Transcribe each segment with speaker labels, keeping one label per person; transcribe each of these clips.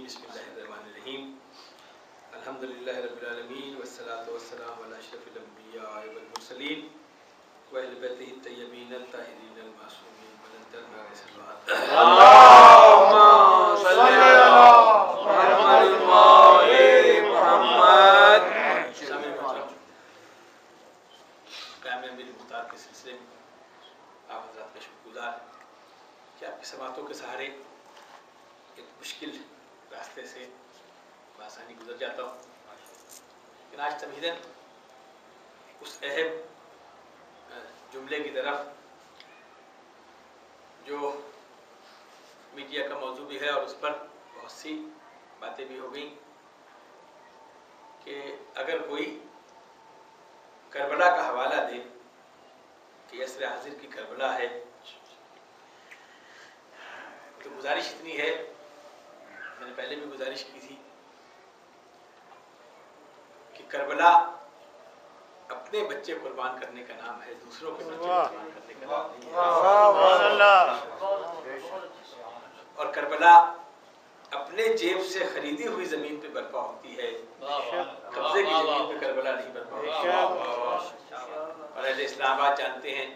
Speaker 1: بسم اللہ الرحمن الرحیم الحمدللہ رب العالمین والصلاة والسلام علی اشرف الانبیاء والمرسلین وَأَهْلِ بَيْتِهِ الطَّيِّبِينَ الطَّاهِرِينَ الْمَعْصُومِينَ
Speaker 2: اللهم صل على محمد وآل محمد.
Speaker 1: قیام امیر مختار کے سلسلے میں آپ حضرات کا شکر گزار کہ آپ کی سماعتوں کے سہارے ایک مشکل راستے سے بآسانی گزر جاتا ہوں. لیکن آج تمہیداً اس اہم جملے کی طرف جو میڈیا کا موضوع بھی ہے اور اس پر بہت سی باتیں بھی ہو گئیں کہ اگر کوئی کربلا کا حوالہ دے کہ عصر حاضر کی کربلا ہے تو گزارش اتنی ہے، میں نے پہلے بھی گزارش کی تھی کہ کربلا اپنے بچے قربان کرنے کا نام ہے، دوسروں کے بچے قربان کرنے کا نام نہیں ہے. اور کربلا اپنے جیب سے خریدی ہوئی زمین پہ برپا ہوتی ہے، قبضے کی زمین پہ کربلا نہیں برپا ہوتی. اور اہل اسلام آباد جانتے ہیں،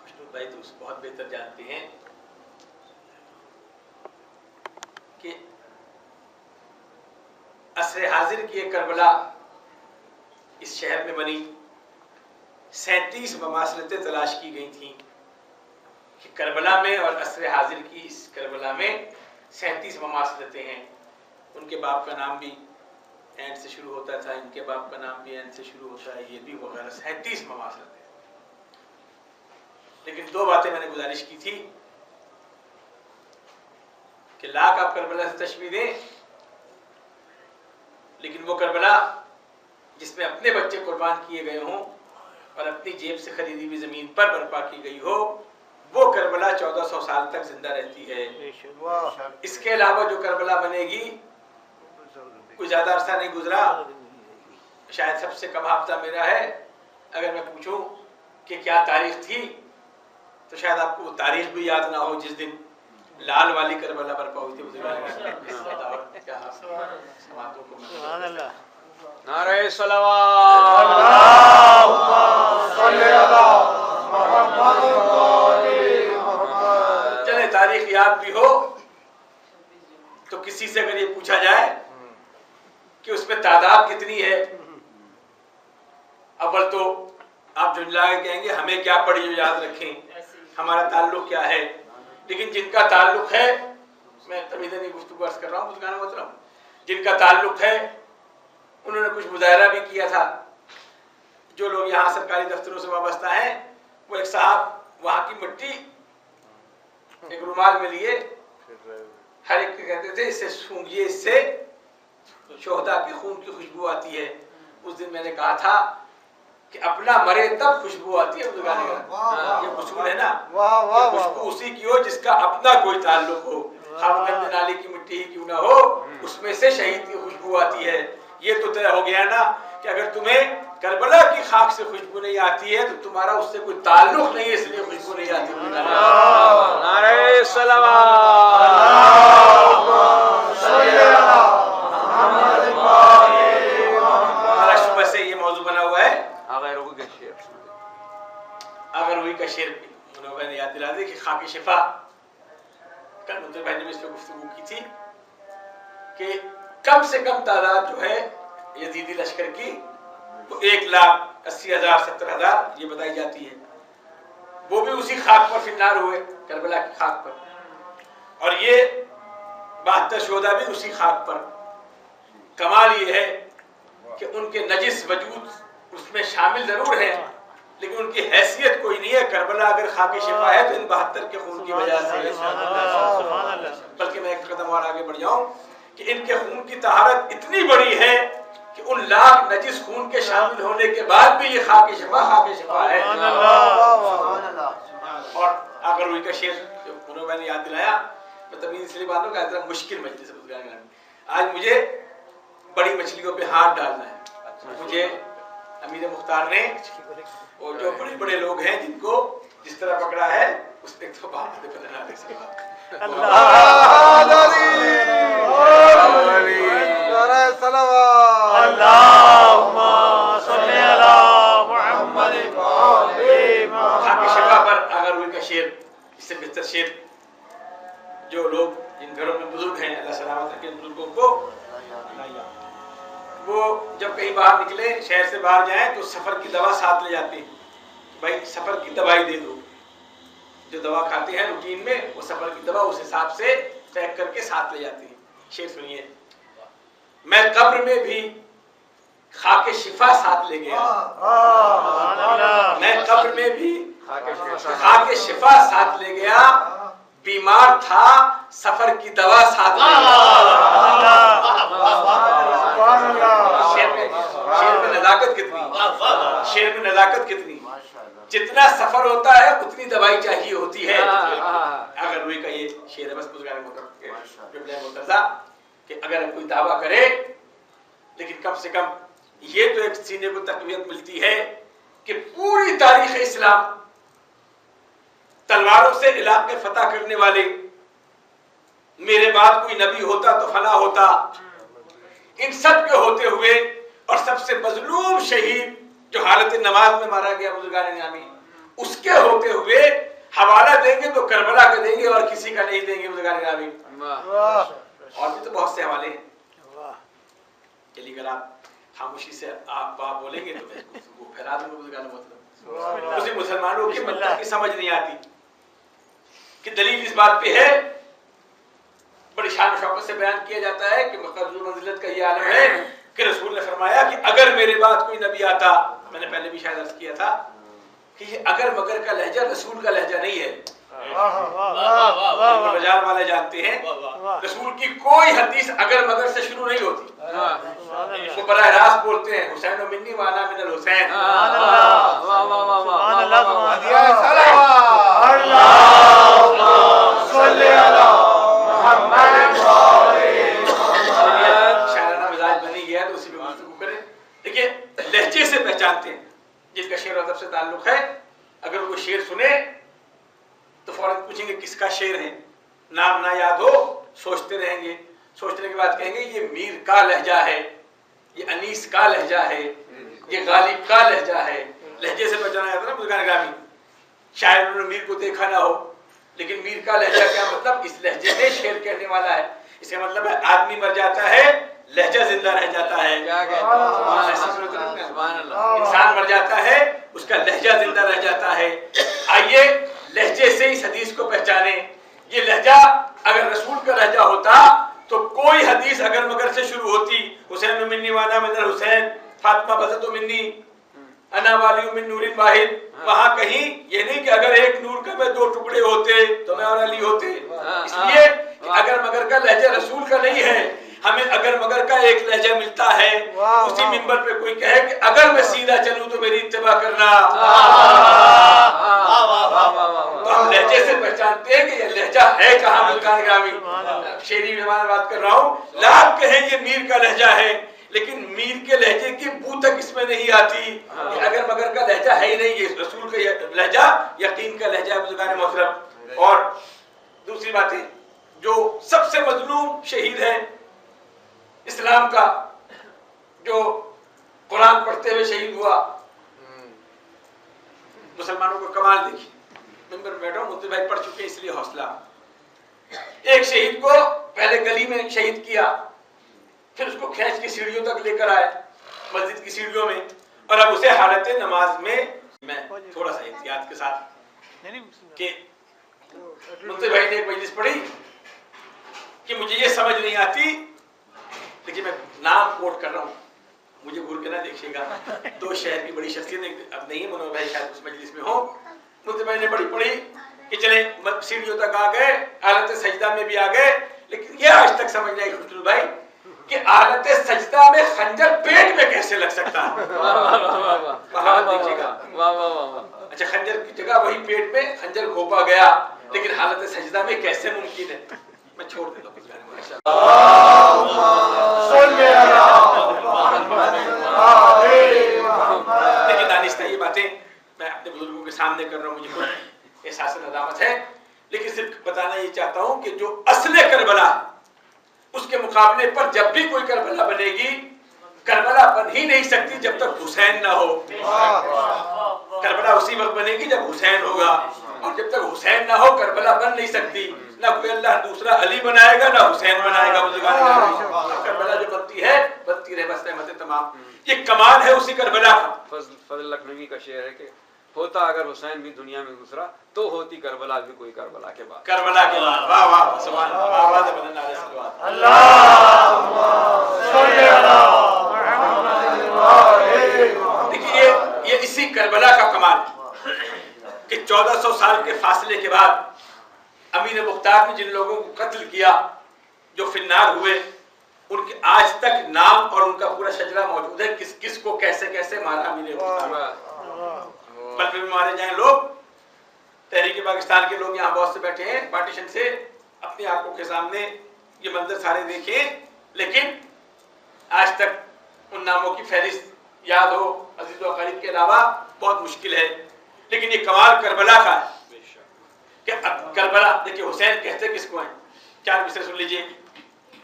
Speaker 1: خوشنود بھائی تو بہت بہتر جانتے ہیں کہ عصر حاضر کی ایک کربلا اس شہر میں بنی. 37 مماثلتیں تلاش کی گئی تھیں کہ کربلا میں اور عصر حاضر کی اس کربلا میں 37 مماثلتیں ہیں. ان کے باپ کا نام بھی اینڈ سے شروع ہوتا تھا، ان کے باپ کا نام بھی اینڈ سے شروع ہوتا ہے، یہ بھی وغیرہ 37 مماثلتیں. لیکن دو باتیں میں نے گزارش کی تھی کہ لاکھ آپ کربلا سے تشبیہ دیں، لیکن وہ کربلا جس میں اپنے بچے قربان کیے گئے ہوں اور اپنی جیب سے خریدی ہوئی زمین پر برپا کی گئی ہو، وہ کربلا 1400 سال تک زندہ رہتی ہے. اس کے علاوہ جو کربلا بنے گی کوئی زیادہ عرصہ نہیں گزرا، شاید سب سے کم حافظہ میرا ہے، اگر میں پوچھوں کہ کیا تاریخ تھی تو شاید آپ کو وہ تاریخ بھی یاد نہ ہو جس دن لال والی کربلا برپا ہوئی تھی.
Speaker 2: نعرہ صلوات.
Speaker 1: چلے تاریخ یاد بھی ہو تو کسی سے اگر یہ پوچھا جائے کہ اس میں تعداد کتنی ہے، اول تو آپ جھنجھلا کے کہیں گے ہمیں کیا پڑی جو یاد رکھیں، ہمارا تعلق کیا ہے. لیکن جن کا تعلق ہے، میں تبھی نہیں گفتگو عرض کر رہا ہوں، کچھ کہنا مطلب جن کا تعلق ہے انہوں نے کچھ مظاہرہ بھی کیا تھا. جو لوگ یہاں سرکاری دفتروں سے وابستہ ہیں، وہ ایک صاحب وہاں کی مٹی ایک رومال میں لیے ہر ایک کہتے تھے اس سے سونگھیے، اس سے شہداء کے خون کی خوشبو آتی ہے. اس دن میں نے کہا تھا کہ اپنا مرے تب خوشبو آتی ہے. یہ اصول ہے نا، یہ خوشبو اسی کی ہو جس کا اپنا کوئی تعلق ہو، گند نالی کی مٹی ہی کیوں نہ ہو، اس میں سے شہید کی خوشبو آتی ہے. یہ تو طے ہو گیا نا کہ اگر تمہیں کربلا کی خاک سے خوشبو نہیں آتی ہے تو تمہارا اس سے کوئی تعلق نہیں ہے، اس لیے خوشبو نہیں آتی.
Speaker 2: نعرہ صلوات.
Speaker 1: ہمارا شبہ سے یہ موضوع بنا ہوا ہے. اگر وہی کا شعر منوبہ نے یاد دلا دے کہ خاک شفا، کل منظر بھائی نے بھی اس پہ گفتگو کی تھی کہ کم سے کم تعداد جو ہے یزیدی لشکر کی وہ 1,80,000 70,000 یہ بتائی جاتی ہے. وہ بھی اسی خاک پر فنار ہوئے، کربلا کی خاک پر، اور یہ 72 شہداء بھی اسی خاک پر. کمال یہ ہے کہ ان کے نجس وجود اس میں شامل ضرور ہے لیکن ان کی حیثیت کوئی نہیں ہے. کربلا اگر خاک شفا ہے تو ان 72 کے خون کی وجہ سے. بلکہ میں ایک قدم اور آگے بڑھ جاؤں کہ ان کے خون کی طہارت اتنی بڑی ہے کہ ان لاکھ نجس خون کے شامل ہونے کے بعد بھی یہ خاک شفا ہے. اور اگر وہی کا شعر انہوں نے یاد دلایا، میں تبھی اس لیے بات ہوں کہ اتنا مشکل مجلس ہے. آج مجھے بڑی مچھلیوں پہ ہاتھ ڈالنا ہے. مجھے امیر مختار نے وہ جو بڑے بڑے لوگ ہیں جن کو جس طرح پکڑا ہے اس پہ تو بات شعر، اس سے بہتر شعر جو لوگ جن گھروں میں بزرگ ہیں، اللہ سلامت رکھے بزرگوں کو، وہ جب کہیں باہر نکلے، شہر سے باہر جائیں تو سفر کی دوا ساتھ لے جاتے ہیں. بھائی سفر کی دوائی دے دو، جو دوا کھاتے ہیں روٹین میں وہ سفر کی دوا اس حساب سے پیک کر کے ساتھ لے جاتے ہیں. شعر سنیے. میں قبر میں بھی خاک شفا ساتھ لے گیا، میں قبر میں بھی خاک شفا ساتھ لے گیا، بیمار تھا سفر کی دوا ساتھ لے گیا. شعر میں نزاکت کتنی، شعر میں نزاکت کتنی. جتنا سفر ہوتا ہے اتنی دوائی چاہیے ہوتی ہے. اگر روئی کا یہ شعر ہے بس بزرگان محترم کہ اگر کوئی دعویٰ کرے لیکن کم سے کم یہ تو ایک سینے کو تقویت ملتی ہے کہ پوری تاریخ اسلام تلواروں سے علاقے فتح کرنے والے، میرے بعد کوئی نبی ہوتا تو فلاں ہوتا، ان سب کے ہوتے ہوئے اور سب سے مظلوم شہید جو حالت نماز میں مارا گیا بزرگان نامی، اس کے ہوتے ہوئے حوالہ دیں گے تو کربلا کا دیں گے اور کسی کا نہیں دیں گے بزرگان نامی. اور بھی تو بہت سے حوالے ہیں. چلیے اگر آپ خاموشی سے آپ بولیں گے تو میں وہ پھیلا دوں گا بزرگان محترم. اسے مسلمانوں کی مطلب کی سمجھ نہیں آتی کہ دلیل اس بات پہ ہے، بڑی شان و شوکت سے بیان کیا جاتا ہے کہ مقدس منزلت کا یہ عالم ہے کہ رسول نے فرمایا کہ اگر میرے بعد کوئی نبی آتا، میں نے پہلے بھی شاید عرض کیا تھا کہ یہ اگر مگر کا لہجہ رسول کا لہجہ نہیں ہے. بازار والے جانتے ہیں رسول کی کوئی حدیث اگر مگر سے شروع نہیں ہوتی. وہ براہ راست بولتے ہیں حسین و منی وانا من الحسین. شاعرانہ مزاج بنی گیا تو اسی پہ گفتگو کریں. دیکھیے لہجے سے پہچانتے ہیں جس کا شعر و ادب سے تعلق ہے. اگر کوئی شعر سنے تو فوراً پوچھیں گے کس کا شعر ہے، نام نہ یاد ہو سوچتے رہیں گے، سوچنے کے بعد کہیں گے یہ میر کا لہجہ ہے، یہ انیس کا لہجہ ہے، یہ غالب کا لہجہ ہے. لہجے سے پہچانا جاتا ہے نا بزرگان گرامی. شاید انہوں نے میر کو دیکھا نہ ہو لیکن میر کا لہجہ کیا مطلب، اس لہجے میں شعر کہنے والا ہے. اس کا مطلب ہے آدمی مر جاتا ہے لہجہ زندہ رہ جاتا ہے. انسان مر جاتا ہے اس کا لہجہ زندہ رہ جاتا ہے. آئیے لہجے سے اس حدیث کو پہچانے. یہ لہجہ اگر رسول کا لہجہ ہوتا تو کوئی حدیث اگر مگر سے شروع ہوتی، حسین منی وانا من الحسین، فاطمہ بزت منی انا والی من نور واحد، وہاں کہیں یہ نہیں کہ اگر ایک نور کا میں دو ٹکڑے ہوتے تو میں اور علی ہوتے. اس لیے اگر مگر کا لہجہ رسول کا نہیں ہے. ہمیں اگر مگر کا ایک لہجہ ملتا ہے. اسی منبر پہ کوئی کہے کہ اگر میں سیدھا چلوں تو میری اتباع کرنا، تو ہم لہجے سے پہچانتے ہیں کہ یہ لہجہ ہے کہاں. بزرگان گرامی شعری میں بات کر رہا ہوں. لاکھ کہیں یہ میر کا لہجہ ہے لیکن میر کے لہجے کی بو تک اس میں نہیں آتی. یہ اگر مگر کا لہجہ ہے ہی نہیں، یہ رسول کا لہجہ یقین کا لہجہ ہے بزرگان محترم. اور دوسری بات ہے جو سب سے مظلوم شہید ہے اسلام کا، جو قرآن پڑھتے ہوئے شہید ہوا، مسلمانوں کو کمال دیکھی. ممبر میں بیٹھا ہوں، مفتی بھائی پڑھ چکے اس لیے حوصلہ. ایک شہید کو پہلے گلی میں شہید کیا، پھر اس کو کھینچ کے سیڑھیوں تک لے کر آئے مسجد کی سیڑھیوں میں، اور اب اسے حالت نماز میں تھوڑا سا احتیاط کے ساتھ کہ مفتی بھائی نے ایک مجلس پڑھی کہ مجھے یہ سمجھ نہیں آتی، لیکن میں نام کوٹ کر رہا ہوں مجھے بھول کے نہ دیکھیے گا. دو شہر کی بڑی شخصیت اب نہیں، منور بھائی شاید اس مجلس میں ہو. مفتی بھائی نے بڑی پڑھی کہ چلیں سیڑھیوں تک آ گئے، حالت سجدہ میں بھی آ گئے، لیکن یہ آج تک سمجھ نہیں خوشنو بھائی کہ حالت سجدہ میں خنجر پیٹ میں کیسے لگ سکتا ہے. دیکھیے گا اچھا خنجر کی جگہ وہی پیٹ میں خنجر گھوپا گیا، لیکن حالت سجدہ میں کیسے ممکن ہے. میں چھوڑ دیتا ہوں. لیکن دانستہ یہ باتیں میں اپنے بزرگوں کے سامنے کر رہا ہوں، مجھے خود احساس ندامت ہے، لیکن صرف بتانا یہ چاہتا ہوں کہ جو اصل کربلا اس کے مقابلے پر جب بھی کوئی کربلا بنے گی، کربلا بن ہی نہیں سکتی جب تک حسین نہ ہو. کربلا اسی وقت بنے گی جب حسین ہوگا، اور جب تک حسین نہ ہو کربلا بن نہیں سکتی. نہ کوئی اللہ دوسرا علی بنائے گا نہ حسین بنائے گا. کربلا جو بنتی رہے بس رحمت تمام. یہ کمال ہے اسی کربلا کا.
Speaker 2: فضل لکھنوی کا شعر ہے کہ ہوتا اگر حسین بھی دنیا میں گزرا تو ہوتی کربلا بھی کوئی کربلا کے بعد.
Speaker 1: کربلا کے بعد. واہ واہ سبحان اللہ. اللہم صلی علی محمد. دیکھیے یہ اسی کربلا کا کمال کہ 1400 سال کے فاصلے کے بعد امیر مختار نے جن لوگوں کو قتل کیا جو فی النار ہوئے ان کے آج تک نام اور ان کا پورا شجرہ موجود ہے. کس کس کو کیسے کیسے مارا امیر مختار. بلکہ بھی مارے جائیں لوگ. تحریک پاکستان کے لوگ یہاں بہت سے بیٹھے ہیں پارٹیشن سے اپنی آنکھوں کے سامنے یہ منظر سارے دیکھیں لیکن آج تک ان ناموں کی فہرست یاد ہو عزیز و اقارب کے علاوہ بہت مشکل ہے. لیکن یہ کمال کربلا کا ہے کہ کربلا دیکھیے حسین کہتے کس کو ہیں. 4 مصرے سن لیجئے.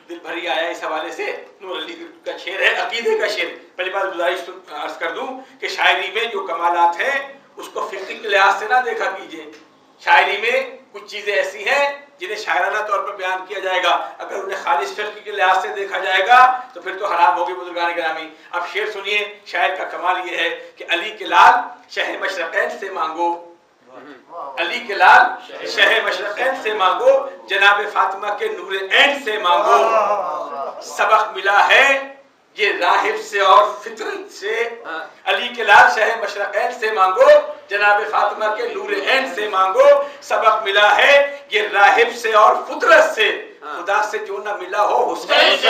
Speaker 1: دل بھری آیا اس حوالے سے نور علی کا شعر ہے عقیدے کا شعر. پہلی بات گزارش عرض کر دوں کہ شاعری میں جو کمالات ہیں اس کو فقہی کے لحاظ سے نہ دیکھا کیجئے. شاعری میں کچھ چیزیں ایسی ہیں جنہیں شاعرانہ طور پر بیان کیا جائے گا. اگر انہیں خالص فقہ کے لحاظ سے دیکھا جائے گا تو پھر تو حرام ہوگی بزرگان گرامی. اب شعر سنیے. شاعر کا کمال یہ ہے کہ علی کے لال شہ مشرقین سے مانگو. علی کے لال شہ مشرقین سے مانگو جناب فاطمہ کے نور عین سے مانگو. سبق ملا ہے یہ راہب سے اور فطرت سے. علی کے لال شہ مشرقین سے مانگو جناب فاطمہ کے نور عین سے مانگو. سبق ملا ہے یہ راہب سے اور فطرت سے. خدا سے جو نہ ملا ہو حسین سے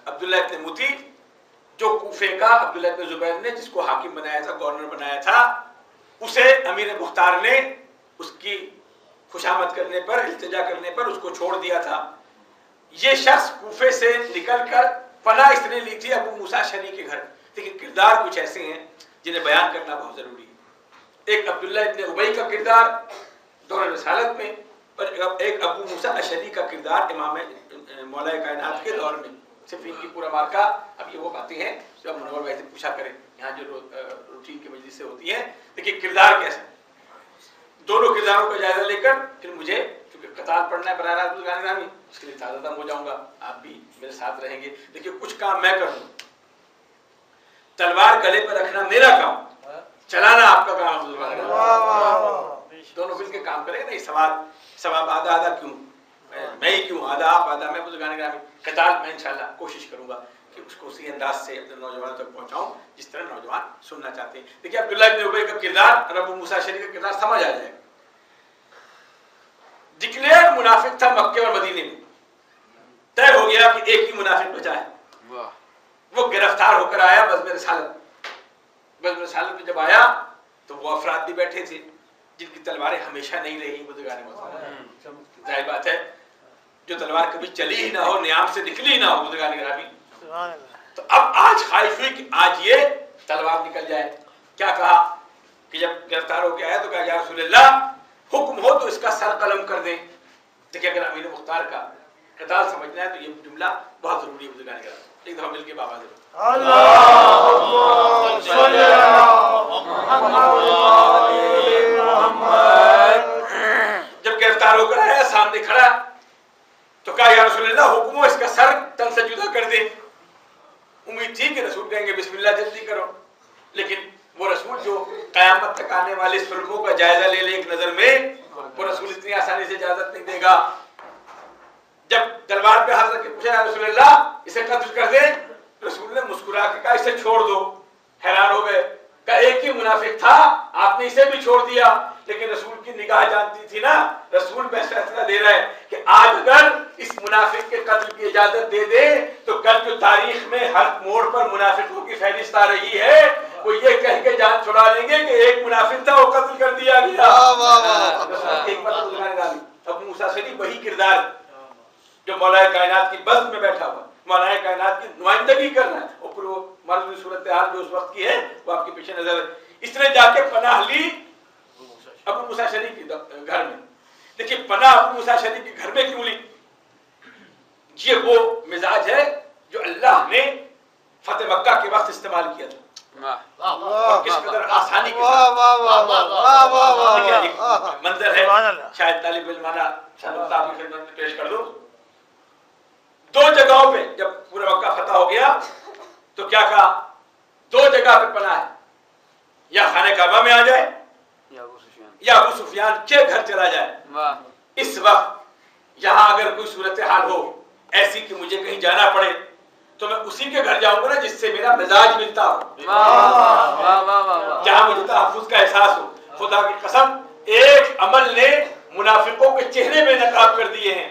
Speaker 1: عبداللہ ابن زبیر نے جس کو حاکم بنایا تھا گورنر بنایا تھا اسے امیر مختار نے اس کی خوشامد کرنے پر التجا کرنے پر اس کو چھوڑ دیا تھا. یہ شخص کوفے سے نکل کر پناہ اس نے لی تھی ابو موسیٰ اشعری کے گھر. لیکن کردار کچھ ایسے ہیں جنہیں بیان کرنا بہت ضروری ہے. ایک عبداللہ ابن ابی کا کردار دور رسالت میں اور ایک ابو موسیٰ اشعری کا کردار امام مولا کائنات کے دور میں. صفین کی پورا مارکا. اب یہ وہ باتیں ہیں جو ہم منور بھائی سے پوچھا کریں یہاں جو روٹین کی مجلس سے ہوتی ہیں. دیکھیے کردار کیسا. دونوں کرداروں کا جائزہ لے کر پھر مجھے کیونکہ قطار پڑھنا ہے براہ راست بزرگان گرامی اس کے لیے تازہ دم ہو جاؤں گا. آپ بھی میرے ساتھ رہیں گے. دیکھیے کچھ کام میں کر دوں. تلوار گلے پر رکھنا میرا کام, چلانا آپ کا کام ہے. دونوں مل کے کام کریں گے. نہیں سواب آدھا آدھا کیوں میں ہی کیوں آدھا آپ آدھا میں. بزرگان گرامی قطار میں انشاءاللہ کوشش کروں گا کہ اس کو اسی انداز سے اپنے نوجوانوں تک پہنچاؤں جس طرح نوجوان سننا چاہتے ہیں. دیکھیے عبداللہ ابن ابی کا کردار اور ابو موسیٰ اشعری کا کردار سمجھ آ جائے گا. ڈکلیئر منافق تھا مکے اور مدینے میں. طے ہو گیا کہ ایک ہی منافق بچا ہے. وہ گرفتار ہو کر آیا بزم رسالت. بزم رسالت میں جب آیا تو وہ افراد بھی بیٹھے تھے جن کی تلواریں ہمیشہ نہیں رہی. بزرگان محترم ظاہر بات ہے جو تلوار کبھی چلی ہی نہ ہو نیام سے نکلی ہی نہ ہو بزرگان گرامی. تو اب آج خواہش ہوئی کہ آج یہ تلوار نکل جائے. کیا کہا کہ جب گرفتار ہو کے آیا تو کہا یا رسول اللہ حکم ہو تو اس کا سر قلم کر دیں. دیکھیں اگر امیر مختار کا قتال سمجھنا ہے تو یہ جملہ بہت ضروری ہے بزرگان گرامی. ایک دفعہ مل کے بابا ضرور اللہم صلی علی محمد. جب گرفتار ہو کر آیا سامنے کھڑا تو کہا یا رسول اللہ حکم ہو اس کا سر تن سے جدا کر دیں. امید تھی کہ رسول کہیں گے بسم اللہ جلدی کرو. لیکن وہ رسول جو قیامت تک آنے والے ظلموں کا جائزہ لے لے ایک نظر میں وہ رسول اتنی آسانی سے اجازت نہیں دے گا. جب دربار پہ حاضر کے پوچھا یا رسول اللہ اسے قتل کر دیں. رسول نے مسکرا کے کہا اسے چھوڑ دو. حیران ہو گئے. کہا ایک ہی منافق تھا آپ نے اسے بھی چھوڑ دیا. لیکن رسول کی نگاہ جانتی تھی نا. رسول پہ فیصلہ دے رہا ہے کہ آج اگر اس منافق کے قتل کی اجازت دے دے تو کل جو تاریخ میں ہر موڑ پر منافقوں کی فہرست آ رہی ہے وہ یہ کہہ کے جان چھڑا لیں گے کہ ایک منافق تھا وہ قتل کر دیا گیا. ابو موسیٰ شریف وہی کردار جو مولا کائنات کی بزم میں بیٹھا ہوا، مولا کائنات کی نمائندگی کر رہا ہے، اور پھر وہ مرضی صورتحال جو اس وقت کی ہے وہ آپ کے پیچھے نظر ہے۔ اس نے جا کے پناہ لی ابو موسیٰ شریف کے گھر میں۔ دیکھیے پناہ ابو موسیٰ شریف کے گھر میں کیوں لی؟ یہ وہ مزاج ہے جو اللہ نے فتح مکہ کے وقت استعمال کیا تھا، اور کس قدر آسانی کے ساتھ۔ منظر ہے، شاید طالب علمانہ صاحب کی خدمت میں پیش کر دوں۔ 2 جگہوں پہ جب پورا مکہ فتح ہو گیا تو کیا کہا؟ 2 جگہ پہ پناہ ہے، یا خانہ کعبہ میں آ جائے یا ابو سفیان کے گھر چلا جائے۔ اس وقت یہاں اگر کوئی صورتحال ہو ایسی کہ مجھے کہیں جانا پڑے تو میں اسی کے گھر جاؤں گا نا جس سے میرا مزاج ملتا ہو، جہاں مجھے تحفظ کا احساس ہو۔ خدا کی قسم ایک عمل نے منافقوں کے چہرے میں نقاب کر دیے ہیں۔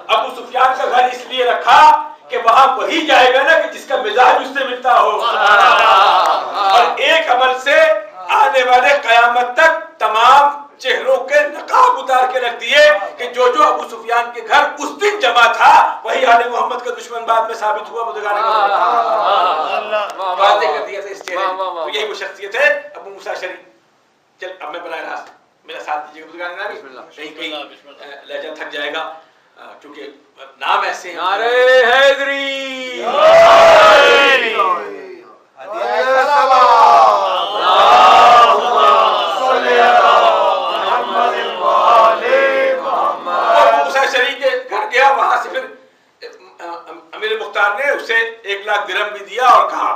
Speaker 1: ابو سفیان کا گھر اس لیے رکھا کہ وہاں وہی جائے گا نا کہ جس کا مزاج اس سے ملتا ہو، اور ایک عمل سے آنے والے قیامت تک تمام چہروں کے نقاب اتار کے رکھ دیے کہ جو ابو سفیان کے گھر اس دن جمع تھا وہی آل محمد کا دشمن بعد میں ثابت ہوا۔ واضح کر دیا تھا اس چہرے نے۔ تو یہی وہ شخصیت ہے ابو موسیٰ شریف۔ چل اب میں براہ راست میرا ساتھ دیجیے گا، کہیں کہیں لہجہ تھک جائے گا کیونکہ نام ایسے ہیں۔
Speaker 2: نعرہ حیدری،
Speaker 1: امیر مختار نے اسے 1 لاکھ درہم بھی دیا اور کہا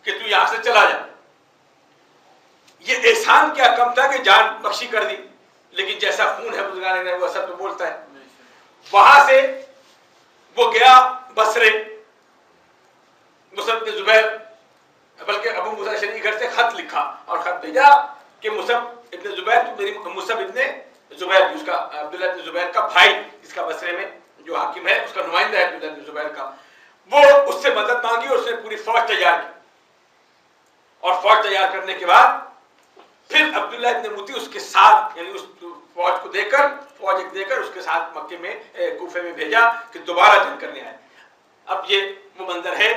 Speaker 1: کہ تو یہاں سے چلا جا۔ یہ احسان کیا کم تھا کہ جان بخشی کر دی، لیکن جیسا خون ہے بزرگان نے وہ اثر تو بولتا ہے۔ وہاں سے وہ گیا بصرے، مصعب بن زبیر، بلکہ ابو موسیٰ شریف گھر سے خط لکھا اور خط بھیجا کہ مصعب ابن زبیر، مصعب ابن زبیر اس کا عبداللہ ابن زبیر کا بھائی، اس کا بصرے میں جو حاکم ہے اس کا نمائندہ ہے عبداللہ ابن زبیر کا، وہ اس سے مدد مانگی اور اس نے پوری فوج تیار کی، اور فوج تیار کرنے کے بعد پھر عبداللہ ابن موتی اس کے ساتھ، یعنی اس فوج کو دے کر اس کے ساتھ مکے میں کوفے میں بھیجا کہ دوبارہ جنگ کرنے آئے۔ اب یہ وہ منظر ہے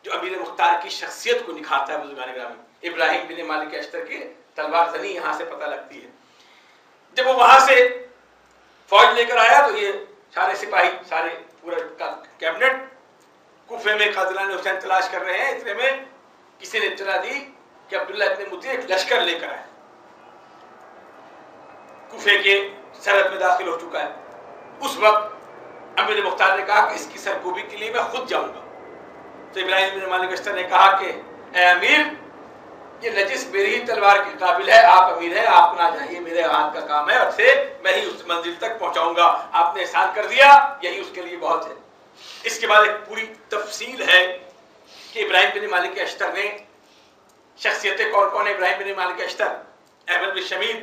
Speaker 1: جو امیر مختار کی شخصیت کو نکھارتا ہے بزرگان گرامی۔ ابراہیم بن مالک اشتر کی تلوار زنی یہاں سے پتہ لگتی ہے۔ جب وہ وہاں سے فوج لے کر آیا تو یہ سارے سپاہی، سارے پورا کیبنٹ کوفے میں قاتلان حسین تلاش کر رہے ہیں۔ اتنے میں کسی نے اطلاع دی کہ عبداللہ ابن موتی ایک لشکر لے کر آئے، کوفے کے سرحد میں داخل ہو چکا ہے۔ اس وقت امیر مختار نے کہا کہ اس کی سرکوبی کے لیے میں خود جاؤں گا۔ تو ابراہیم بن مالک اشتر نے کہا کہ اے امیر، یہ نجس میری ہی تلوار کے قابل ہے، آپ امیر ہیں، آپ نہ جائیے، میرے ہاتھ کا کام ہے، اور سے میں ہی اس منزل تک پہنچاؤں گا، آپ نے احسان کر دیا، یہی اس کے لیے بہت ہے۔ اس کے بعد ایک پوری تفصیل ہے کہ ابراہیم بن مالک اشتر نے شخصیتیں کون کون ہیں۔ ابراہیم بن مالک اشتر، احمد بن شمید،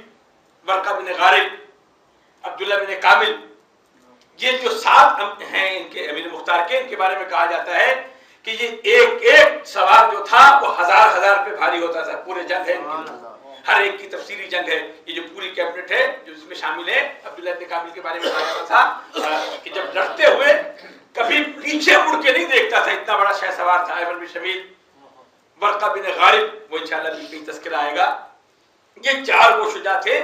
Speaker 1: ورقہ بن غارب، عبداللہ بن کامل، یہ جو 7 ہیں ان کے امیر مختار کے، ان کے بارے میں کہا جاتا ہے کہ یہ ایک سوار جو تھا وہ 1000 پہ بھاری ہوتا تھا۔ پورے جنگ ہے، ہر ایک کی تفصیلی جنگ ہے۔ یہ جو پوری کیبنٹ ہے جو اس میں شامل ہے، عبداللہ بن کامل کے بارے میں کہا جاتا تھا کہ جب لڑتے ہوئے کبھی پیچھے مڑ کے نہیں دیکھتا تھا، اتنا بڑا شہ سوار تھا۔ احمد بن شمید، ورقہ بن غارب، وہ انشاءاللہ بھی کہیں تذکرہ آئے گا۔ یہ 4 وہ شجاع تھے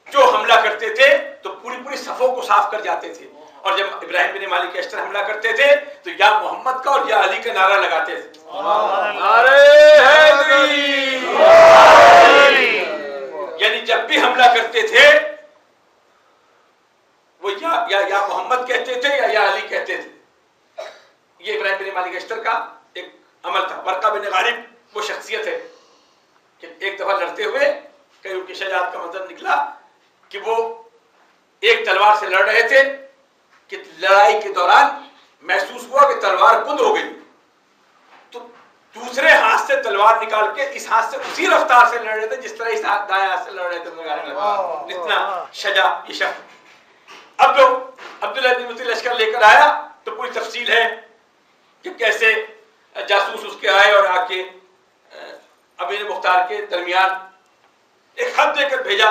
Speaker 1: جو حملہ کرتے تھے تو پوری صفوں کو صاف کر جاتے تھے، اور جب ابراہیم بن مالک اشتر حملہ کرتے تھے تو یا محمد کا اور یا علی کا نعرہ لگاتے تھے۔
Speaker 2: نعرہ حیدری،
Speaker 1: یعنی جب بھی حملہ کرتے تھے وہ یا محمد کہتے تھے یا علی کہتے تھے۔ یہ ابراہیم بن مالک اشتر کا ایک عمل تھا۔ ورقہ بن غارب وہ شخصیت ہے کہ ایک دفعہ لڑتے ہوئے کہیں ان کی شجاعت کا منظر نکلا کہ وہ ایک تلوار سے لڑ رہے تھے کہ لڑائی کے دوران محسوس ہوا کہ تلوار کند ہو گئی، تو دوسرے ہاتھ سے تلوار نکال کے اس ہاتھ سے اسی رفتار سے لڑ رہے تھے جس طرح اس دائیں ہاتھ سے لڑ رہے تھے۔ اتنا شجاع یہ شخص۔ اب جو عبداللہ بن موتی لشکر لے کر آیا تو پوری تفصیل ہے کہ کیسے جاسوس اس کے آئے اور آ کے امیر مختار کے درمیان ایک خط دے کر بھیجا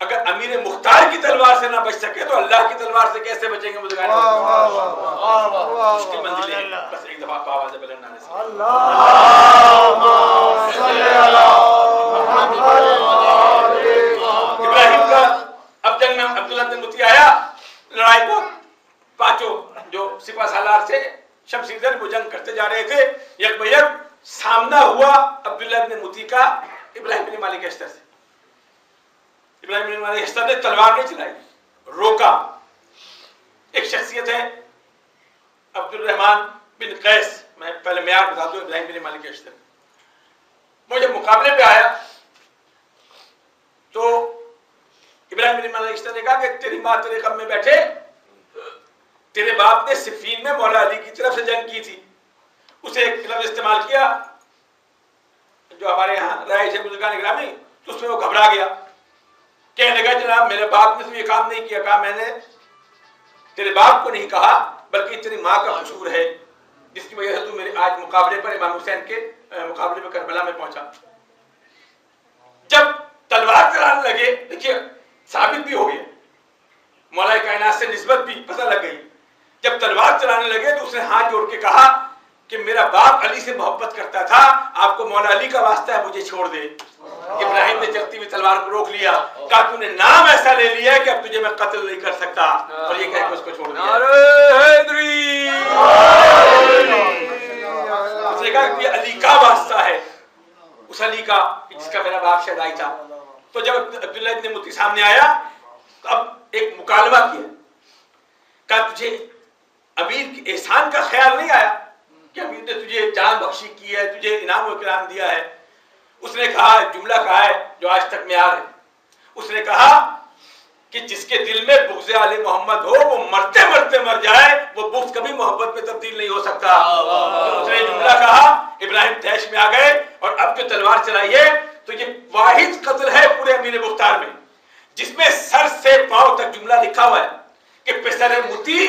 Speaker 1: اگر امیر مختار کی تلوار سے نہ بچ سکے تو اللہ کی تلوار سے کیسے بچیں گے؟ مشکل منزلیں ہیں. بس ایک دفعہ آواز بلند آنے سے ابراہیم کا اب جنگ میں عبداللہ بن مطیع آیا، لڑائی کو پانچوں جو سپہ سالار سے شمشیر زر وہ جنگ کرتے جا رہے تھے، یک بیک سامنا ہوا عبداللہ بن مطیع کا ابراہیم بن مالک اشتر سے. ابراہیم بن مالک اشتر نے تلوار نہیں چلائی، روکا. ایک شخصیت ہے عبد الرحمن بن قیس، میں پہلے معیار بتا دوں ابراہیم بن مالک اشتر. وہ جب مقابلے پہ آیا تو ابراہیم بن مالک اشتر نے کہا کہ تیری ماں تیرے غم میں بیٹھے، تیرے باپ نے صفین میں مولا علی کی طرف سے جنگ کی تھی. اسے ایک لفظ استعمال کیا جو ہمارے یہاں رائج ہے بزرگان گرامی، تو اس میں وہ گھبرا گیا، کہنے لگا جناب میرے باپ نے تو یہ کام نہیں کیا. کہا میں نے تیرے باپ کو نہیں کہا بلکہ تیری ماں کا قصور ہے جس کی وجہ سے تو میرے آج مقابلے پر امام حسین کے مقابلے میں کربلا میں پہنچا. جب تلوار چلانے لگے، دیکھیے ثابت بھی ہو گیا، مولا کائنات سے نسبت بھی پتہ لگ گئی. جب تلوار چلانے لگے تو اس نے ہاتھ جوڑ کے کہا کہ میرا باپ علی سے محبت کرتا تھا، آپ کو مولا علی کا واسطہ ہے مجھے چھوڑ دے. ابراہیم نے چلتی ہوئی تلوار کو روک لیا، کہا تو نے نام ایسا لے لیا ہے کہ اب تجھے میں قتل نہیں کر سکتا، اور یہ کہہ کے اس کو چھوڑ دیا. اس نے کہا کہ یہ علی کا واسطہ ہے، اس علی کا جس کا میرا باپ شہدائی تھا. تو جب عبداللہ ابن مطیع سامنے آیا تو اب ایک مکالمہ کیا، کہا تجھے امیر کے احسان کا خیال نہیں آیا کہ امیر نے تجھے جان بخشی کی ہے، تجھے انعام و اکرام دیا ہے؟ اس نے کہا، جملہ کہا ہے جو آج تک معیار ہے، اس نے کہا کہ جس کے دل میں بغض آل محمد ہو وہ مرتے مرتے مر جائے، وہ بغض کبھی محبت میں تبدیل نہیں ہو سکتا. اس نے جملہ کہا، ابراہیم طیش میں آ گئے اور اب جو تلوار چلائیے تو یہ واحد قتل ہے پورے امیر مختار میں جس میں سر سے پاؤں تک جملہ لکھا ہوا ہے کہ پسر مطیع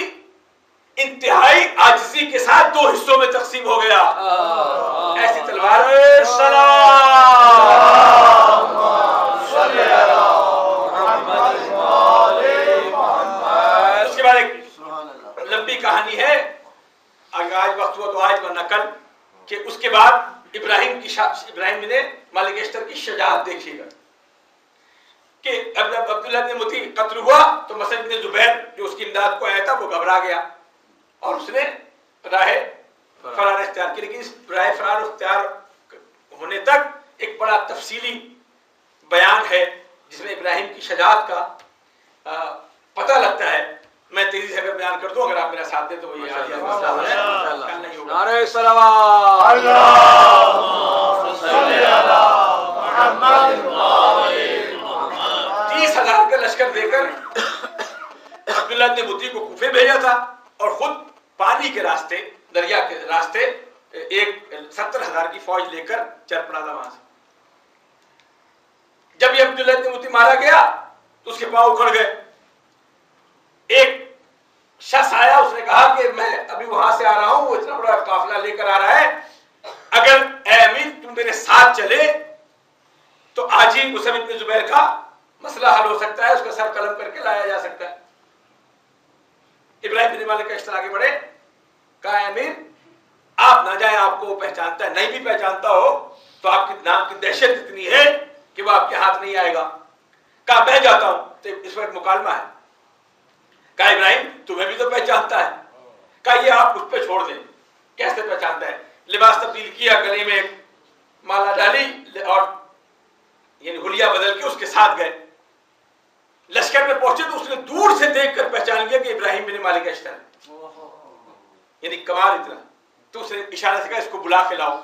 Speaker 1: انتہائی عاجزی کے ساتھ دو حصوں میں تقسیم ہو گیا. ایسی تلوار اس کے بعد ایک لمبی کہانی ہے، آج وقت ہوا تو آج ورنہ کل، کہ اس کے بعد ابراہیم نے مالک اشتر کی شجاعت دیکھیے گا کہ عبداللہ بن مطیع قتل ہوا تو مسعود بن زبیر جو اس کی امداد کو آیا تھا وہ گھبرا گیا اور اس نے راہ فرار اختیار کی. لیکن اس راہ فرار اختیار ہونے تک ایک بڑا تفصیلی بیان ہے جس میں ابراہیم کی شجاعت کا پتہ لگتا ہے. میں تیزی سے اگر بیان کر دوں، اگر آپ میرا ساتھ دیں تو وہ یہ
Speaker 2: نعرہ صلوات
Speaker 1: 30,000 کا لشکر دے کر عبداللہ بن مطیع کو کوفے بھیجا تھا اور خود پانی کے راستے، دریا کے راستے ایک 70,000 کی فوج لے کر چل پڑا تھا وہاں سے. جب یہ عبداللہ بن مطیع مارا گیا تو اس کے پاؤں اکھڑ گئے. ایک شخص آیا، اس نے کہا کہ میں ابھی وہاں سے آ رہا ہوں، وہ اتنا بڑا قافلہ لے کر آ رہا ہے، اگر اے امیر تم میرے ساتھ چلے تو آج ہی مسعود بن زبیر کا مسئلہ حل ہو سکتا ہے، اس کا سر قلم کر کے لایا جا سکتا ہے. ابراہیم بن مالک اشتر آگے بڑھے، کہا امیر آپ نہ جائیں، آپ کو وہ پہچانتا ہے، نہیں بھی پہچانتا ہو تو آپ کے نام کی دہشت اتنی ہے کہ وہ آپ کے ہاتھ نہیں آئے گا. کہا میں جاتا ہوں. تو اس وقت مکالمہ ہے. کہا ابراہیم تمہیں بھی تو پہچانتا ہے. کہا یہ آپ اس پہ چھوڑ دیں. کیسے پہچانتا ہے؟ لباس تبدیل کیا، گلے میں مالا ڈالی اور یعنی حلیہ بدل کے اس کے ساتھ گئے. لشکر میں پہنچے تو اس نے دور سے دیکھ کر پہچان لیا کہ ابراہیم بن مالک اشتر ہے. یعنی کمال اتنا. تو اس نے اشارہ سے کہا اس کو بلا کے لاؤ.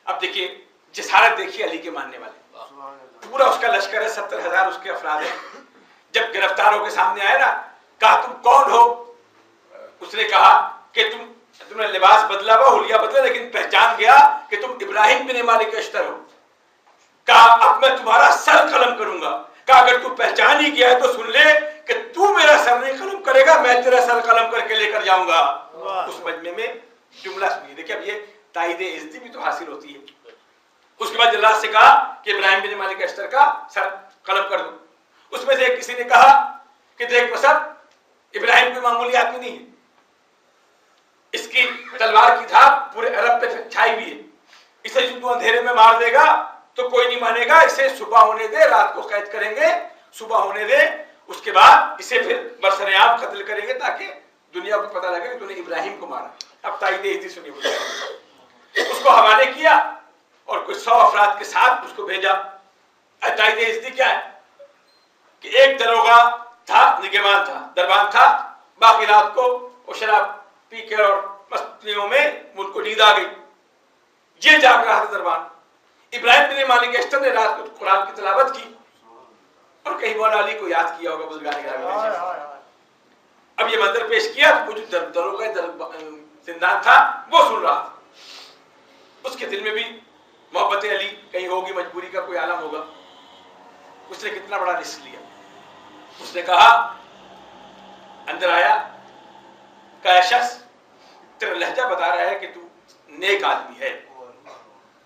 Speaker 1: اب دیکھیے جسارت دیکھیے علی کے ماننے والے، پورا اس کا لشکر ہے، 70,000 اس کے افراد ہیں. جب گرفتار ہو کے سامنے آئے نا، کہا تم کون ہو؟ اس نے کہا کہ تم نے لباس بدلا ہوا، حلیہ بدلا، لیکن پہچان گیا کہ تم ابراہیم بن مالک اشتر ہو. کہا اب میں تمہارا سر قلم کروں گا. کہا اگر تو پہچان ہی گیا ہے تو سن لے کہ تو میرا سر نہیں قلم کرے گا، میں تیرا سر قلم کر کے لے کر جاؤں گا. اس مجمع میں جملہ سنیے، دیکھیں اب یہ تائید عزتی بھی تو حاصل ہوتی ہے. اس کے بعد جلاد سے کہا کہ ابراہیم بن مالک اشتر کا سر قلم کر دو. اس میں سے کسی نے کہا کہ دیکھ مصعب، ابراہیم کوئی معمولی آدمی نہیں ہے، اس کی تلوار کی دھاپ پورے عرب پہ چھائی ہوئی ہے، اسے جو تو اندھیرے میں مار دے گا تو کوئی نہیں مانے گا، اسے صبح ہونے دے، رات کو قید کریں گے، صبح ہونے دے، اس کے بعد اسے پھر برسریاب قتل کریں گے تاکہ دنیا کو پتہ لگے کہ تو نے ابراہیم کو مارا۔ اب تائید ازدی سنیے، اس کو حوالے کیا اور کچھ 100 افراد کے ساتھ اس کو بھیجا۔ تائید ازدی کیا ہے کہ ایک دروغہ تھا، نگہبان تھا، دربان تھا، باقی رات کو وہ شراب پی کر اور مستیوں میں ان کو نیند آ گئی، یہ جاگ رہا تھا دربان۔ ابراہیم بن مالک اشتر نے رات کو قرآن کی تلاوت کی اور کہیں مولا علی کو یاد کیا ہوگا، بزرگان گرامی۔ اب یہ منظر پیش کیا تو جو دروغہ زندان تھا وہ سن رہا تھا، اس کے دل میں بھی محبت علی کہیں ہوگی، مجبوری کا کوئی عالم ہوگا۔ اس نے کتنا بڑا رسک لیا، اس نے کہا، اندر آیا، کہا شخص تیرا لہجہ بتا رہا ہے کہ تو نیک آدمی ہے،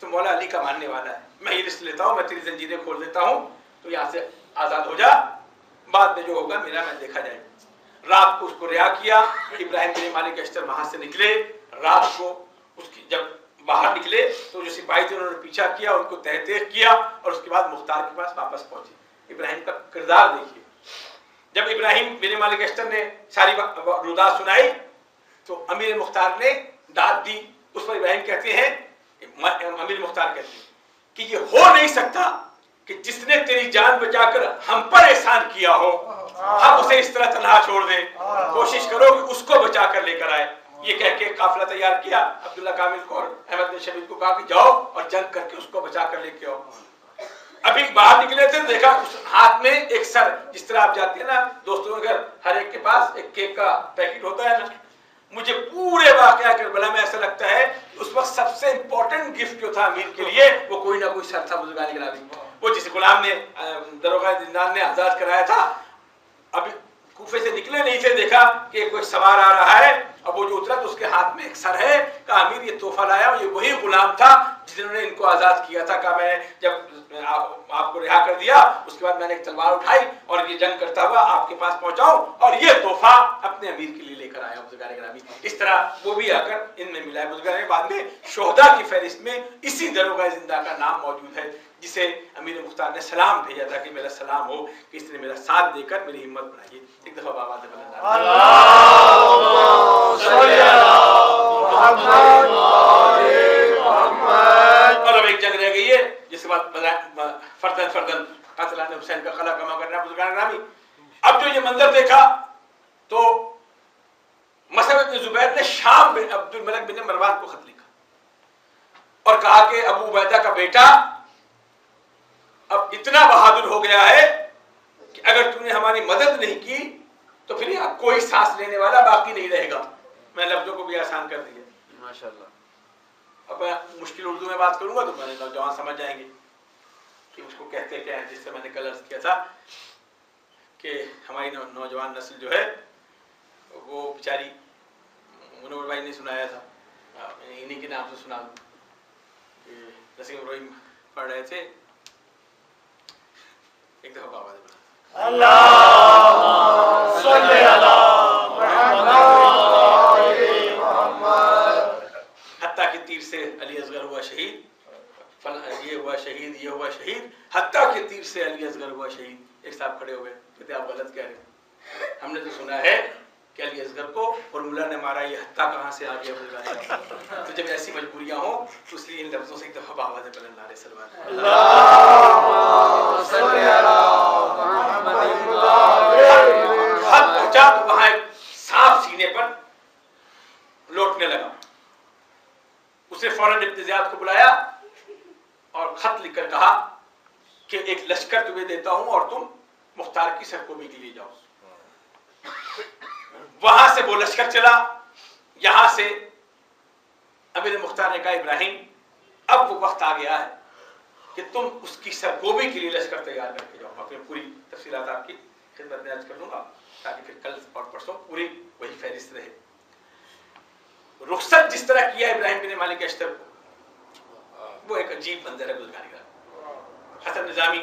Speaker 1: تو مولا علی کا ماننے والا ہے، میں یہ رسک لیتا ہوں، میں تیری زنجیریں کھول دیتا ہوں، تو یہاں سے آزاد ہو جا، بعد میں جو ہوگا میرا میں دیکھا جائے۔ رات کو اس کو رہا کیا، ابراہیم بن مالک اشتر وہاں سے نکلے، رات کو اس کی جب باہر نکلے تو جو سپاہی تھے انہوں نے پیچھا کیا، ان کو تہ تیغ کیا اور اس کے بعد مختار کے پاس واپس پہنچے۔ ابراہیم کا کردار دیکھیے، جب ابراہیم بن مالک اشتر نے ساری رودات سنائی تو امیر مختار نے داد دی، اس پر ابراہیم کہتے ہیں، امیر مختار کہتے ہیں کہ یہ ہو نہیں سکتا کہ جس نے تیری جان بچا کر ہم پر احسان کیا ہو ہم اسے اس طرح تنہا چھوڑ دیں، کوشش کرو کہ اس کو بچا کر لے کر آئے۔ یہ کہہ کے قافلہ تیار کیا، عبداللہ کامل کو اور احمد بن شبیر کو کہا کہ جاؤ اور جنگ کر کے اس کو بچا کر لے کے آؤ۔ ابھی باہر نکلے تھے، دیکھا اس ہاتھ میں ایک سر، جس طرح آپ جاتے ہیں نا دوستوں کے گھر، ہر ایک کے پاس ایک کیک کا پیکٹ ہوتا ہے نا، مجھے پورے واقعہ کربلا میں ایسا لگتا ہے اس وقت سب سے امپورٹنٹ گفٹ جو تھا امیر کے لیے وہ کوئی نہ کوئی سر تھا، بزرگان گرامی، وہ جس غلام نے دروغہ زندان نے آزاد کرایا تھا۔ ابھی کوفے سے نکلے نہیں تھے، دیکھا کہ کوئی سوار آ رہا ہے، اب وہ جو اترا تو اس کے ہاتھ میں ایک سر ہے، کہا امیر یہ تحفہ لایا، یہ وہی غلام تھا جنہوں نے ان کو آزاد کیا تھا، کہا میں نے جب آپ کو رہا کر دیا اس کے بعد میں نے ایک تلوار اٹھائی اور یہ جنگ کرتا ہوا آپ کے پاس پہنچاؤں اور یہ تحفہ اپنے امیر کے لیے لے کر آیا۔ بزرگان گرامی، اس طرح وہ بھی آ کر ان میں ملا ہے۔ بزرگان بعد میں شہداء کی فہرست میں اسی دروغہ زندہ کا نام موجود ہے جسے امیر مختار نے سلام بھیجا تھا کہ میرا سلام ہو کہ اس نے میرا ساتھ دے کر میری ہمت بڑھائی۔ ایک دفعہ بابا سے بلند اور اب ایک جنگ رہ گئی ہے جس کے بعد فردن قاتلان حسین کا قلعہ کما کرنا۔ بزرگان گرامی، اب جو یہ منظر دیکھا تو مصعب بن زبیر نے شام بن عبد الملک بن مروان کو خط لکھا اور کہا کہ ابو عبیدہ کا بیٹا اب اتنا بہادر ہو گیا ہے کہ اگر تم نے ہماری مدد نہیں کی تو پھر یہاں کوئی سانس لینے والا باقی نہیں رہے گا۔ میں لفظوں کو بھی آسان کر دیا، ماشاءاللہ۔ اب میں مشکل اردو میں بات کروں گا تو میں نے نوجوان سمجھ جائیں گے کہ اس کو کہتے کیا ہیں، جس سے میں نے کل عرض کیا تھا کہ ہماری نوجوان نسل جو ہے وہ بیچاری، منور بھائی نے سنایا تھا، میں انہی کے نام سے سنا دوں کہ نسیم ابراہیم پڑھ رہے تھے، ایک دفعہ بابا نے بولا اللہم صلی علی محمد، حتیٰ کہ تیر سے علی اصغر ہوا شہید، یہ ہوا شہید، یہ ہوا شہید، حتیٰ کہ تیر سے علی اصغر ہوا شہید۔ ایک صاحب کھڑے ہوئے کہتے آپ غلط کہہ رہے ہیں، ہم نے تو سنا ہے کہ علی اصغر کو فارمولا نے مارا، یہ حتیٰ کہاں سے آ گیا؟ تو جب ایسی مجبوریاں ہوں تو اس لیے ان لفظوں سے ایک دفعہ آواز بلند نعرے سلوات خط پہنچا تو وہاں ایک صاف سینے پر لوٹنے لگا، اس نے فوراً ابن زیاد کو بلایا اور خط لکھ کر کہا کہ ایک لشکر تمہیں دیتا ہوں اور تم مختار کی سرکوبی کے لیے جاؤ۔ وہاں سے وہ لشکر چلا، یہاں سے امیر مختار نے کہا ابراہیم اب وہ وقت آ گیا ہے کہ تم اس کی سرکوبی کے لیے لشکر تیار کر کے جاؤ۔ میں پوری تفصیلات آپ کی خدمت میں عرض کر دوں گا تاکہ پھر کل اور پرسوں پوری وہی فہرست رہے۔ رخصت جس طرح کیا ابراہیم بن مالک اشتر کو، وہ ایک عجیب منظر ہے۔ گزارے گا حسن نظامی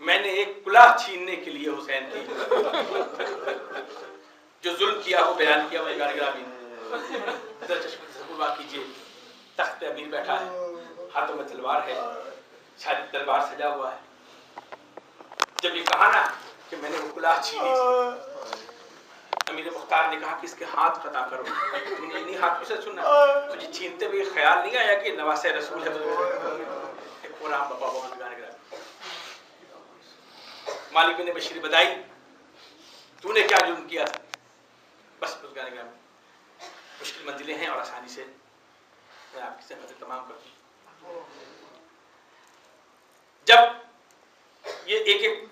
Speaker 1: میں نے ایک کلاه چھیننے کے لیے حسین کی جو ظلم کیا وہ بیان کیا. بزرگان گرامی ذرا چشم تصور کیجیے, تخت پہ امیر بیٹھا ہے, ہاتھوں میں تلوار ہے, شاید دربار سجا ہوا ہے. جب یہ کہا نا کہ میں نے وہ کلاه چھینی تھی, امیر مختار نے کہا کہ اس کے ہاتھ قطع کرو. تم نے انہیں ہاتھوں سے سنا, تجھے چھینتے ہوئے خیال نہیں آیا کہ نواسہ رسول ہے. غلام بابا بزرگان گرامی, مالک بن بشیر بدائی, تو نے کیا جرم کیا تھا؟ بس بزرگان گرامی, مشکل منزلیں ہیں اور آسانی سے میں آپ کی خدمت تمام کرتا ہوں. جب یہ ایک ایک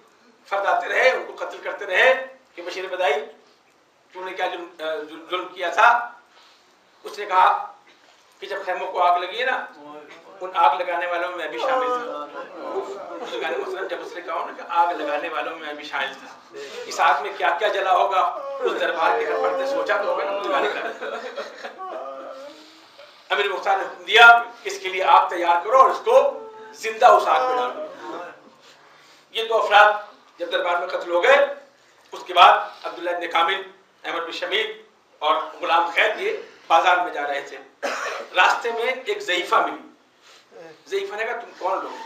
Speaker 1: فرد آتے رہے, ان کو قتل کرتے رہے کہ بشیر بدائی تو نے کیا ظلم کیا تھا, اس نے کہا کہ جب خیموں کو آگ لگی ہے نا, ان آگ لگانے والوں میں بھی شامل تھا. جب اس نے کہا نا کہ آگ لگانے والوں میں بھی شامل تھا, اس آگ میں کیا کیا جلا ہوگا اس دربار کے ہر فرد نے سوچا تو ہوگا. امیر مختار نے حکم دیا اس کے لیے آگ تیار کرو اور اس کو زندہ اس آگ میں ڈالو. یہ دو افراد جب دربار میں قتل ہو گئے, اس کے بعد عبداللہ ابن کامل, احمد بن شمید اور غلام خیر یہ بازار میں جا رہے تھے. راستے میں ایک ضعیفہ ملی. ضعیفہ نے کہا تم کون لوگ؟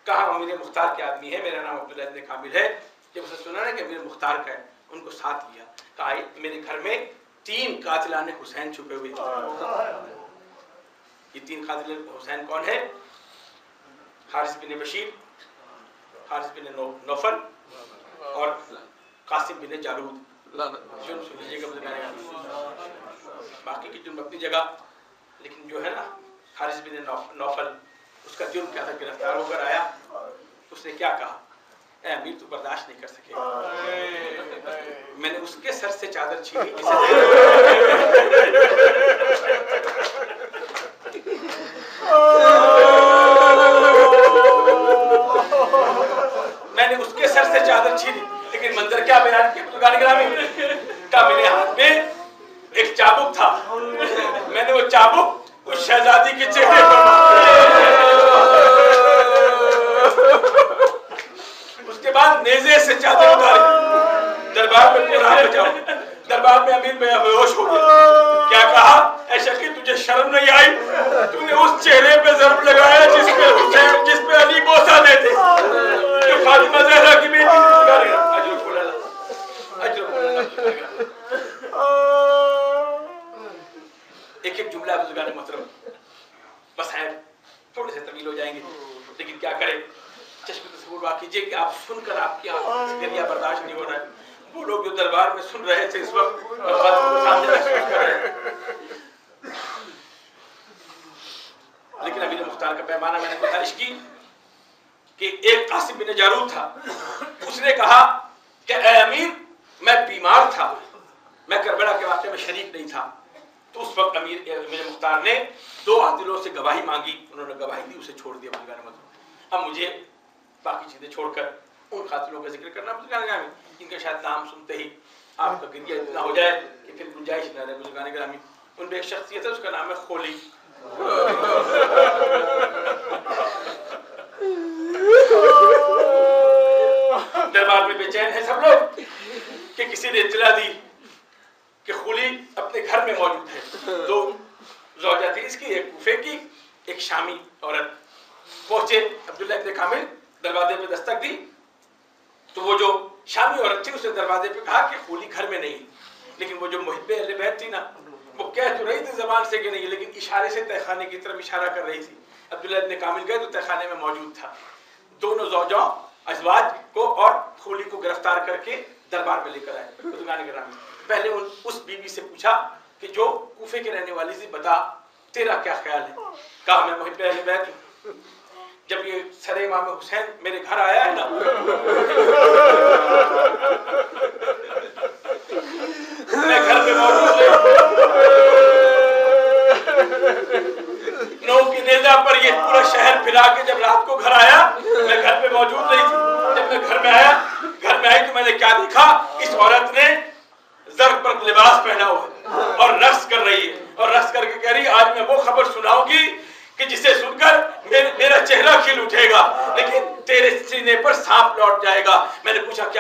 Speaker 1: کہا امیر مختار کے آدمی ہے, میرا نام عبداللہ ابن کامل ہے. جب اسے سنا نا کہ امیر مختار کا ہے, ان کو ساتھ لیا. کہا میرے گھر میں 3 قاتلان حسین چھپے ہوئے تھے. یہ 3 قاتل حسین کون ہے؟ حارث بن بشیر, حارث بن نوفل اور قاسم بن جارود. جرم سن لیجیے گا, باقی کی جرم اپنی جگہ, لیکن جو ہے نا حارث بن نوفل, اس کا جرم کیا تھا؟ گرفتار ہو کر آیا, اس نے کیا کہا, اے امیر تو برداشت نہیں کر سکے, میں نے اس کے سر سے چادر چھینی میں نے اس کے سر سے چادر چھینی. لیکن منظر کیا بیان کیا بزرگان گرامی, کا میرے ہاتھ میں ایک چابک تھا, میں نے وہ چابک اس شہزادی کے چہرے پر, اس کے بعد نیزے سے چادر اتاری. دربار میں قرآن بچاؤ. دربار میں امیر بے ہوش ہو گیا. کیا کہا, اے شکی تجھے شرم نہیں آئی, تو نے اس چہرے پہ ضرب لگایا جس پہ حسین, جس پہ علی بوسہ دیتے, جو فاطمہ زہرا کی بیٹی تھی. ایک ایک جملہ بزرگان محترم, بس ہے تھوڑے سے طویل ہو جائیں گے, لیکن کیا کریں, چشم تصور کیجیے کہ آپ سن کر آپ کی گریہ برداشت نہیں ہو رہا ہے. وہ لوگ جو دربار میں سن رہے تھے اس وقت سامنے محسوس کر رہے ہیں. لیکن امیر مختار کا پیمانہ میں نے گزارش کی کہ ایک قاسم بن جارود تھا, اس نے کہا کہ اے امیر میں بیمار تھا, میں کربلا کے واقعے میں شریک نہیں تھا. تو اس وقت امیر مختار نے 2 عادلوں سے گواہی مانگی, انہوں نے گواہی دی, اسے چھوڑ دیا. اب مجھے باقی چیزیں چھوڑ کر ان قاتلوں کا ذکر کرنا بزرگان گرامی, جن کا شاید نام سنتے ہی آپ کا گریہ اتنا ہو جائے کہ پھر گنجائش نہ رہے. بزرگان گرامی, ان میں ایک شخصیت ہے, اس کا نام ہے خولی. دربار میں بے چین ہے سب لوگ کہ کسی نے اطلاع دی کہ خولی اپنے گھر میں موجود ہے. 2 زوجہ تھی اس کی, ایک کوفے کی, ایک شامی عورت. پہنچے عبداللہ ابن کامل, دروازے پہ دستک دی, تو وہ جو شامی عورت تھی اس نے دروازے پہ کہا کہ خولی گھر میں نہیں. لیکن وہ جو محب اہل بیت تھی نا, وہ کہہ تو رہی تھی زبان سے کہ نہیں, لیکن اشارے سے تہہ خانے کی طرف اشارہ کر رہی تھی. عبداللہ ابن کامل گئے تو تہہ خانے میں موجود تھا. دونوں زوجوں ازواج کو اور خولی کو گرفتار کر کے دربار میں لے کر آئے. بزرگان گرامی, پہلے اس بیوی سے پوچھا کہ جو کوفے کے رہنے والی تھی, بتا تیرا کیا خیال ہے. کہا میں محب اہل بیت ہوں. جب یہ سر امام حسین میرے گھر آیا ہے نا, میں گھر پہ موجود نہیں, 9 کی نیزہ پر یہ پورا شہر پھرا کے جب رات کو گھر آیا, میں گھر پہ موجود نہیں تھی. جب میں گھر میں آئی تو میں نے کیا دیکھا, اس عورت نے زر پر لباس پہنا ہوا ہے اور رقص کر رہی ہے, اور رقص کر کے کہہ رہی آج میں وہ خبر سناؤں گی کہ جسے سن کر میرا چہرہ کھل اٹھے گا, لیکن تیرے سینے پر سانپ